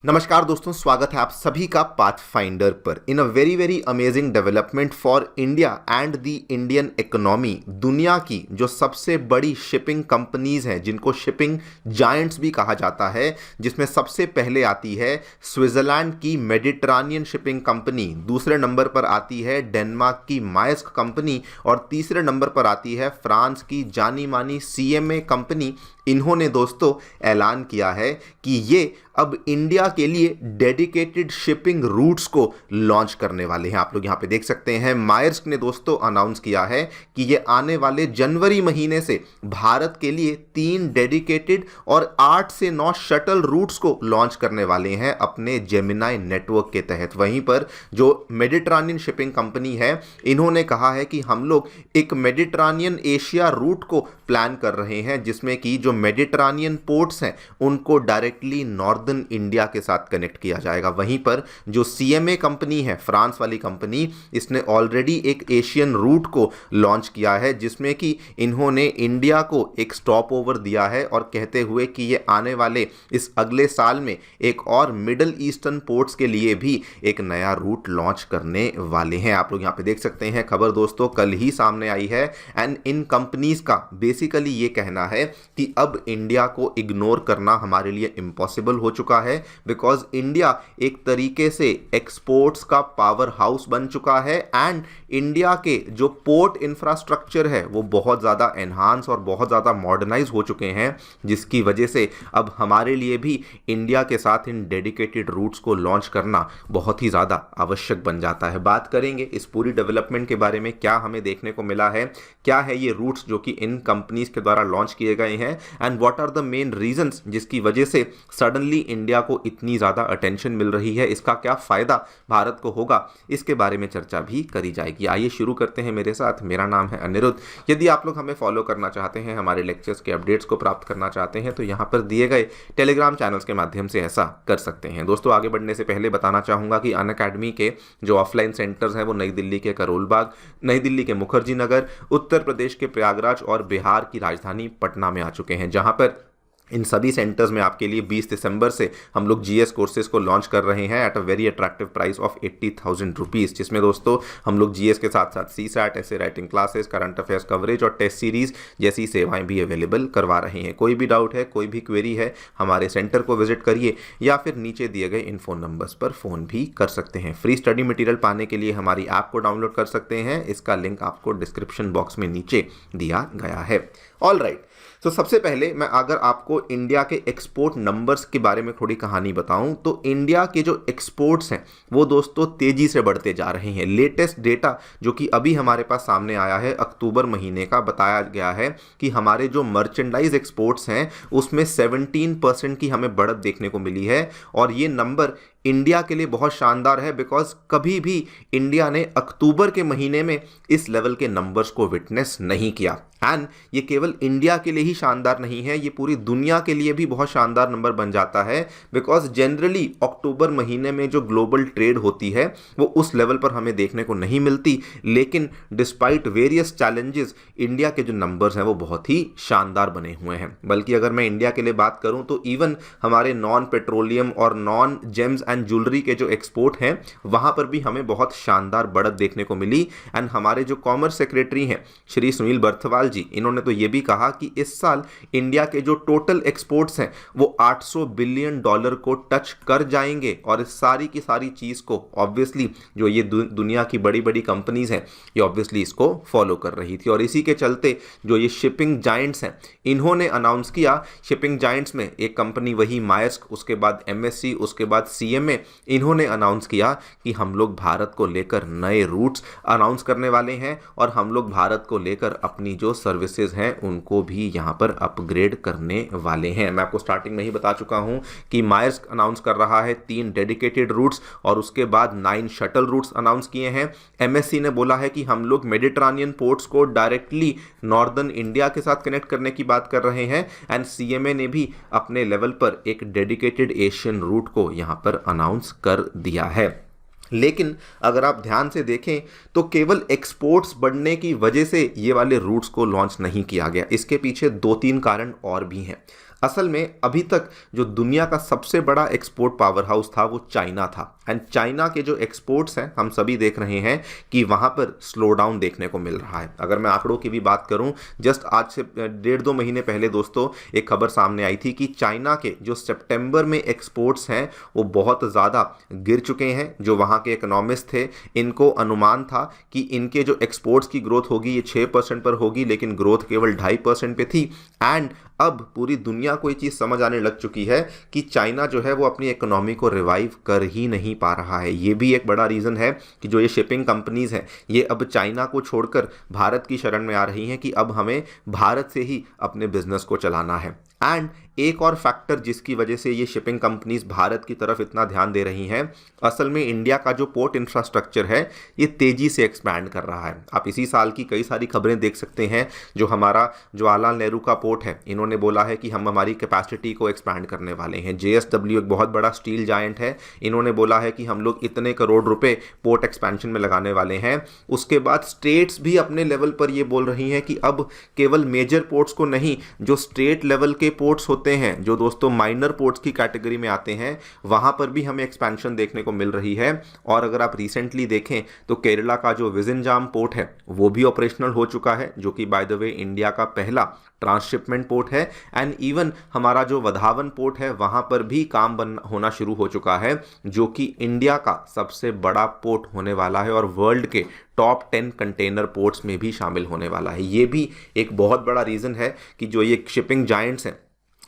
नमस्कार दोस्तों, स्वागत है आप सभी का पाथफाइंडर पर। In a very very amazing development for India and the Indian economy, दुनिया की जो सबसे बड़ी शिपिंग कंपनीज हैं, जिनको शिपिंग जायंट्स भी कहा जाता है, जिसमें सबसे पहले आती है स्विट्जरलैंड की मेडिटरेनियन शिपिंग कंपनी, दूसरे नंबर पर आती है डेनमार्क की मायर्स्क कंपनी और तीसरे नंबर पर आती है फ्रांस की जानी मानी सीएमए कंपनी। इन्होंने दोस्तों ऐलान किया है कि ये अब इंडिया के लिए डेडिकेटेड शिपिंग रूट्स को लॉन्च करने वाले हैं। आप लोग यहां पे देख सकते हैं, मायर्स्क ने दोस्तों अनाउंस किया है कि ये आने वाले जनवरी महीने से भारत के लिए 3 डेडिकेटेड और 8 से 9 शटल रूट्स को लॉन्च करने वाले हैं अपने जेमिनाई नेटवर्क के तहत। वहीं पर जो मेडिटरेनियन शिपिंग कंपनी है, इन्होंने कहा है कि हम लोग एक मेडिटरेनियन एशिया रूट को प्लान कर रहे हैं, जिसमें कि जो मेडिटरेनियन पोर्ट्स हैं उनको डायरेक्टली नॉर्दर्न इंडिया के साथ कनेक्ट किया जाएगा। वहीं पर जो सीएमए कंपनी है, फ्रांस वाली कंपनी, इसने ऑलरेडी एक एशियन रूट को लॉन्च किया है, जिसमें कि इन्होंने इंडिया को एक स्टॉप ओवर दिया है और कहते हुए कि ये आने वाले इस अगले साल में एक और मिडल ईस्टर्न पोर्ट्स के लिए भी एक नया रूट लॉन्च करने वाले हैं। आप लोग यहाँ पे देख सकते हैं, खबर दोस्तों कल ही सामने आई है एंड इन कंपनीज का बेसिकली ये कहना है कि अब इंडिया को इग्नोर करना हमारे लिए इम्पॉसिबल हो चुका है, बिकॉज इंडिया एक तरीके से एक्सपोर्ट्स का पावर हाउस बन चुका है एंड इंडिया के जो पोर्ट इंफ्रास्ट्रक्चर है वो बहुत ज़्यादा एनहांस और बहुत ज़्यादा मॉडर्नाइज हो चुके हैं, जिसकी वजह से अब हमारे लिए भी इंडिया के साथ इन डेडिकेटेड रूट्स को लॉन्च करना बहुत ही ज़्यादा आवश्यक बन जाता है। बात करेंगे इस पूरी डेवलपमेंट के बारे में, क्या हमें देखने को मिला है, क्या है ये रूट्स जो कि इन कंपनीज के द्वारा लॉन्च किए गए हैं and what are the main reasons जिसकी वजह से सडनली इंडिया को इतनी ज़्यादा अटेंशन मिल रही है, इसका क्या फ़ायदा भारत को होगा, इसके बारे में चर्चा भी करी जाएगी। आइए शुरू करते हैं मेरे साथ। मेरा नाम है अनिरुद्ध। यदि आप लोग हमें फॉलो करना चाहते हैं, हमारे लेक्चर्स के अपडेट्स को प्राप्त करना चाहते हैं, तो यहाँ पर दिए गए टेलीग्राम चैनल्स के माध्यम से ऐसा कर सकते हैं। दोस्तों आगे बढ़ने से पहले बताना चाहूँगा कि अनअकैडमी के जो ऑफलाइन सेंटर्स हैं वो नई दिल्ली के करोल बाग, नई दिल्ली के मुखर्जी नगर, उत्तर प्रदेश के प्रयागराज और बिहार की राजधानी पटना में आ चुके हैं, जहाँ पर इन सभी सेंटर्स में आपके लिए 20 दिसंबर से हम लोग जीएस कोर्सेज को लॉन्च कर रहे हैं at a very attractive price of 80,000 rupees, जिसमें दोस्तों हम लोग जीएस के साथ साथ सीसैट, ऐसे writing classes, current affairs coverage और टेस्ट सीरीज जैसी सेवाएं भी अवेलेबल करवा रहे हैं। कोई भी डाउट है, कोई भी क्वेरी है, हमारे सेंटर को विजिट करिए या फिर नीचे दिए गए इन फ़ोन नंबर्स पर फ़ोन भी कर सकते हैं। फ्री स्टडी मटेरियल पाने के लिए हमारी ऐप को डाउनलोड कर सकते हैं, इसका लिंक आपको डिस्क्रिप्शन बॉक्स में नीचे दिया गया है। ऑल राइट, तो सबसे पहले मैं अगर आपको इंडिया के एक्सपोर्ट नंबर्स के बारे में थोड़ी कहानी बताऊं, तो इंडिया के जो एक्सपोर्ट्स हैं वो दोस्तों तेज़ी से बढ़ते जा रहे हैं। लेटेस्ट डेटा जो कि अभी हमारे पास सामने आया है अक्टूबर महीने का, बताया गया है कि हमारे जो मर्चेंडाइज एक्सपोर्ट्स हैं उसमें 17% की हमें बढ़त देखने को मिली है और ये नंबर इंडिया के लिए बहुत शानदार है, बिकॉज कभी भी इंडिया ने अक्टूबर के महीने में इस लेवल के नंबर्स को विटनेस नहीं किया। एंड ये केवल इंडिया के लिए ही शानदार नहीं है, ये पूरी दुनिया के लिए भी बहुत शानदार नंबर बन जाता है, बिकॉज जनरली अक्टूबर महीने में जो ग्लोबल ट्रेड होती है वो उस लेवल पर हमें देखने को नहीं मिलती, लेकिन डिस्पाइट वेरियस चैलेंजेस इंडिया के जो नंबर्स हैं वो बहुत ही शानदार बने हुए हैं। बल्कि अगर मैं इंडिया के लिए बात करूं तो इवन हमारे नॉन पेट्रोलियम और नॉन जेम्स एंड ज्वेलरी के जो एक्सपोर्ट हैं वहां पर भी हमें बहुत शानदार बढ़त देखने को मिली। एंड हमारे जो कॉमर्स सेक्रेटरी हैं श्री सुनील बर्थवाल जी, इन्होंने तो ये भी कहा कि इस साल इंडिया के जो टोटल एक्सपोर्ट्स हैं वो 800 बिलियन डॉलर को टच कर जाएंगे और इस सारी की सारी चीज़ को ऑब्वियसली जो ये दुनिया की बड़ी बड़ी कंपनीज हैं ये ऑब्वियसली इसको फॉलो कर रही थी। और इसी के चलते जो ये शिपिंग जायंट्स हैं इन्होंने अनाउंस किया, शिपिंग जायंट्स में एक कंपनी वही मायर्स्क, उसके बाद एमएससी, उसके बाद सीएमए, इन्होंने अनाउंस किया कि हम लोग भारत को लेकर नए रूट्स अनाउंस करने वाले हैं और हम लोग भारत को लेकर अपनी जो सर्विसेज हैं उनको भी यहां पर अपग्रेड करने वाले हैं। मैं आपको स्टार्टिंग में ही बता चुका हूं कि मायर्स्क अनाउंस कर रहा है 3 डेडिकेटेड रूट्स और उसके बाद 9 शटल रूट्स अनाउंस किए हैं। एमएससी ने बोला है कि हम लोग मेडिटरेनियन पोर्ट्स को डायरेक्टली नॉर्दर्न इंडिया के साथ कनेक्ट करने की बात कर रहे हैं एंड सीएमए ने भी अपने लेवल पर एक डेडिकेटेड एशियन रूट को यहां पर अनाउंस कर दिया है। लेकिन अगर आप ध्यान से देखें तो केवल एक्सपोर्ट्स बढ़ने की वजह से ये वाले रूट्स को लॉन्च नहीं किया गया, इसके पीछे 2-3 कारण और भी हैं। असल में अभी तक जो दुनिया का सबसे बड़ा एक्सपोर्ट पावर हाउस था वो चाइना था, एंड चाइना के जो एक्सपोर्ट्स हैं हम सभी देख रहे हैं कि वहाँ पर स्लो डाउन देखने को मिल रहा है। अगर मैं आंकड़ों की भी बात करूँ, जस्ट आज से 1.5-2 महीने पहले दोस्तों एक खबर सामने आई थी कि चाइना के जो सितंबर में एक्सपोर्ट्स हैं वो बहुत ज़्यादा गिर चुके हैं। जो वहाँ के इकोनॉमिस्ट थे, इनको अनुमान था कि इनके जो एक्सपोर्ट्स की ग्रोथ होगी ये 6% पर होगी, लेकिन ग्रोथ केवल 2.5% पे थी। एंड अब पूरी दुनिया को ये चीज़ समझ आने लग चुकी है कि चाइना जो है वो अपनी इकोनॉमी को रिवाइव कर ही नहीं पा रहा है। ये भी एक बड़ा रीज़न है कि जो ये शिपिंग कंपनीज़ हैं ये अब चाइना को छोड़कर भारत की शरण में आ रही हैं कि अब हमें भारत से ही अपने बिजनेस को चलाना है। एंड एक और फैक्टर जिसकी वजह से ये शिपिंग कंपनीज भारत की तरफ इतना ध्यान दे रही हैं, असल में इंडिया का जो पोर्ट इंफ्रास्ट्रक्चर है ये तेज़ी से एक्सपैंड कर रहा है। आप इसी साल की कई सारी खबरें देख सकते हैं। जो हमारा जवाहरलाल नेहरू का पोर्ट है, इन्होंने बोला है कि हम हमारी कैपेसिटी को एक्सपैंड करने वाले हैं। JSW एक बहुत बड़ा स्टील जायंट है, इन्होंने बोला है कि हम लोग इतने करोड़ रुपए पोर्ट एक्सपेंशन में लगाने वाले हैं। उसके बाद स्टेट्स भी अपने लेवल पर ये बोल रही हैं कि अब केवल मेजर पोर्ट्स को नहीं, जो स्टेट लेवल के पोर्ट्स होते हैं, जो दोस्तों माइनर पोर्ट्स की कैटेगरी में आते हैं, वहां पर भी हमें एक्सपेंशन देखने को मिल रही है। और अगर आप रिसेंटली देखें तो केरला का जो विजिंजाम पोर्ट है वो भी ऑपरेशनल हो चुका है, जो कि बाय द वे इंडिया का पहला ट्रांसशिपमेंट पोर्ट है। एंड इवन हमारा जो वधावन पोर्ट है वहां पर भी काम होना शुरू हो चुका है, जो कि इंडिया का सबसे बड़ा पोर्ट होने वाला है और वर्ल्ड के टॉप 10 कंटेनर पोर्ट्स में भी शामिल होने वाला है। ये भी एक बहुत बड़ा रीज़न है कि जो ये शिपिंग जायंट्स हैं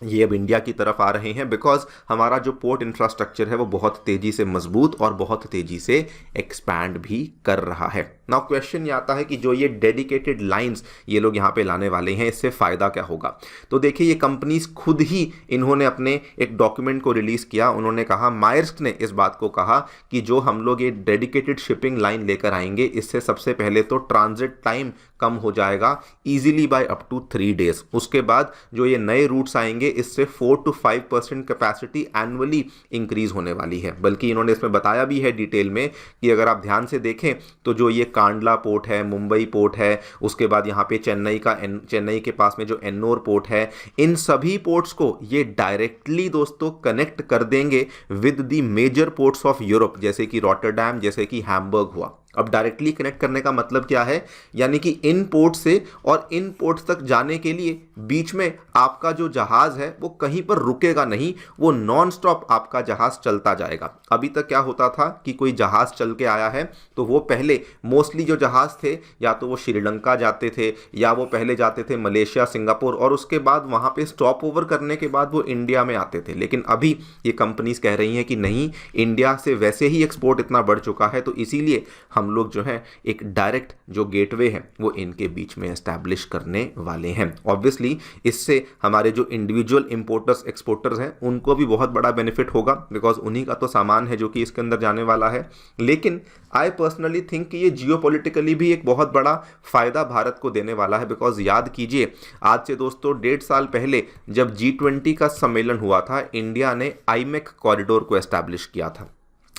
ये अब इंडिया की तरफ आ रहे हैं, बिकॉज हमारा जो पोर्ट इंफ्रास्ट्रक्चर है वो बहुत तेज़ी से मजबूत और बहुत तेज़ी से एक्सपैंड भी कर रहा है। नाउ क्वेश्चन ये आता है कि जो ये डेडिकेटेड लाइंस ये लोग यहाँ पे लाने वाले हैं, इससे फ़ायदा क्या होगा। तो देखिए, ये कंपनीज खुद ही इन्होंने अपने एक डॉक्यूमेंट को रिलीज़ किया। उन्होंने कहा, मायर्स्क ने इस बात को कहा कि जो हम लोग ये डेडिकेटेड शिपिंग लाइन लेकर आएंगे, इससे सबसे पहले तो ट्रांजिट टाइम कम हो जाएगा easily by up to 3 days. उसके बाद जो ये नए रूट्स आएंगे, इससे 4 to 5% कैपेसिटी एनुअली इंक्रीज होने वाली है। बल्कि इन्होंने इसमें बताया भी है डिटेल में कि अगर आप ध्यान से देखें तो जो ये कांडला पोर्ट है, मुंबई पोर्ट है, उसके बाद यहाँ पे चेन्नई के पास में जो एन्नोर पोर्ट है, इन सभी पोर्ट्स को ये डायरेक्टली दोस्तों कनेक्ट कर देंगे with the major ports of Europe, जैसे कि रॉटरडैम, जैसे कि हैम्बर्ग हुआ। अब डायरेक्टली कनेक्ट करने का मतलब क्या है, यानी कि इन पोर्ट से और इन पोर्ट्स तक जाने के लिए बीच में आपका जो जहाज है वो कहीं पर रुकेगा नहीं, वो नॉन स्टॉप आपका जहाज चलता जाएगा। अभी तक क्या होता था कि कोई जहाज चल के आया है तो वो पहले मोस्टली जो जहाज थे या तो वो श्रीलंका जाते थे या वो पहले जाते थे मलेशिया, सिंगापुर, और उसके बाद वहां पे स्टॉप ओवर करने के बाद वो इंडिया में आते थे। लेकिन अभी ये कंपनीज कह रही हैं कि नहीं, इंडिया से वैसे ही एक्सपोर्ट इतना बढ़ चुका है, तो इसीलिए हम लोग जो है एक डायरेक्ट जो गेटवे है वो इनके बीच में एस्टैब्लिश करने वाले हैं। ऑब्वियसली इससे हमारे जो इंडिविजुअल इंपोर्टर्स एक्सपोर्टर्स हैं उनको भी बहुत बड़ा बेनिफिट होगा, बिकॉज उन्हीं का तो सामान है जो कि इसके अंदर जाने वाला है। लेकिन आई पर्सनली थिंक कि ये जियोपॉलिटिकली भी एक बहुत बड़ा फायदा भारत को देने वाला है, बिकॉज याद कीजिए आज से दोस्तों 1.5 साल पहले जब G20 का सम्मेलन हुआ था, इंडिया ने आईमेक कॉरिडोर को एस्टैब्लिश किया था।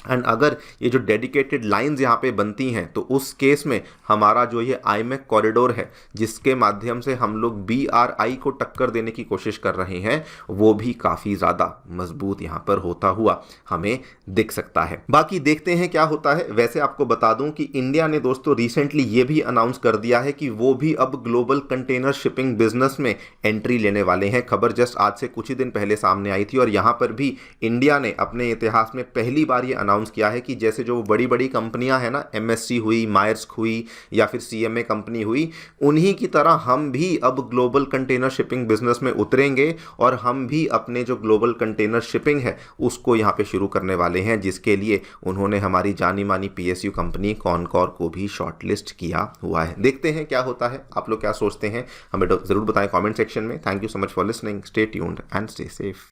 एंड अगर ये जो डेडिकेटेड लाइंस यहाँ पे बनती हैं तो उस केस में हमारा जो ये आईमेक कॉरिडोर है, जिसके माध्यम से हम लोग BRI को टक्कर देने की कोशिश कर रहे हैं, वो भी काफ़ी ज़्यादा मजबूत यहाँ पर होता हुआ हमें दिख सकता है। बाकी देखते हैं क्या होता है। वैसे आपको बता दूं कि इंडिया ने दोस्तों रिसेंटली ये भी अनाउंस कर दिया है कि वो भी अब ग्लोबल कंटेनर शिपिंग बिजनेस में एंट्री लेने वाले हैं। खबर जस्ट आज से कुछ ही दिन पहले सामने आई थी और यहाँ पर भी इंडिया ने अपने इतिहास में पहली बार ये अनाउंस किया है कि जैसे जो बड़ी बड़ी कंपनियां हैं ना, MSC हुई, मायर्स्क हुई या फिर CMA कंपनी हुई, उन्हीं की तरह हम भी अब ग्लोबल कंटेनर शिपिंग बिजनेस में उतरेंगे और हम भी अपने जो ग्लोबल कंटेनर शिपिंग है उसको यहाँ पे शुरू करने वाले हैं, जिसके लिए उन्होंने हमारी जानी मानी PSU कंपनी कॉनकॉर को भी शॉर्टलिस्ट किया हुआ है। देखते हैं क्या होता है। आप लोग क्या सोचते हैं हमें जरूर बताएं कॉमेंट सेक्शन में। Thank you so much for listening. Stay tuned and stay safe.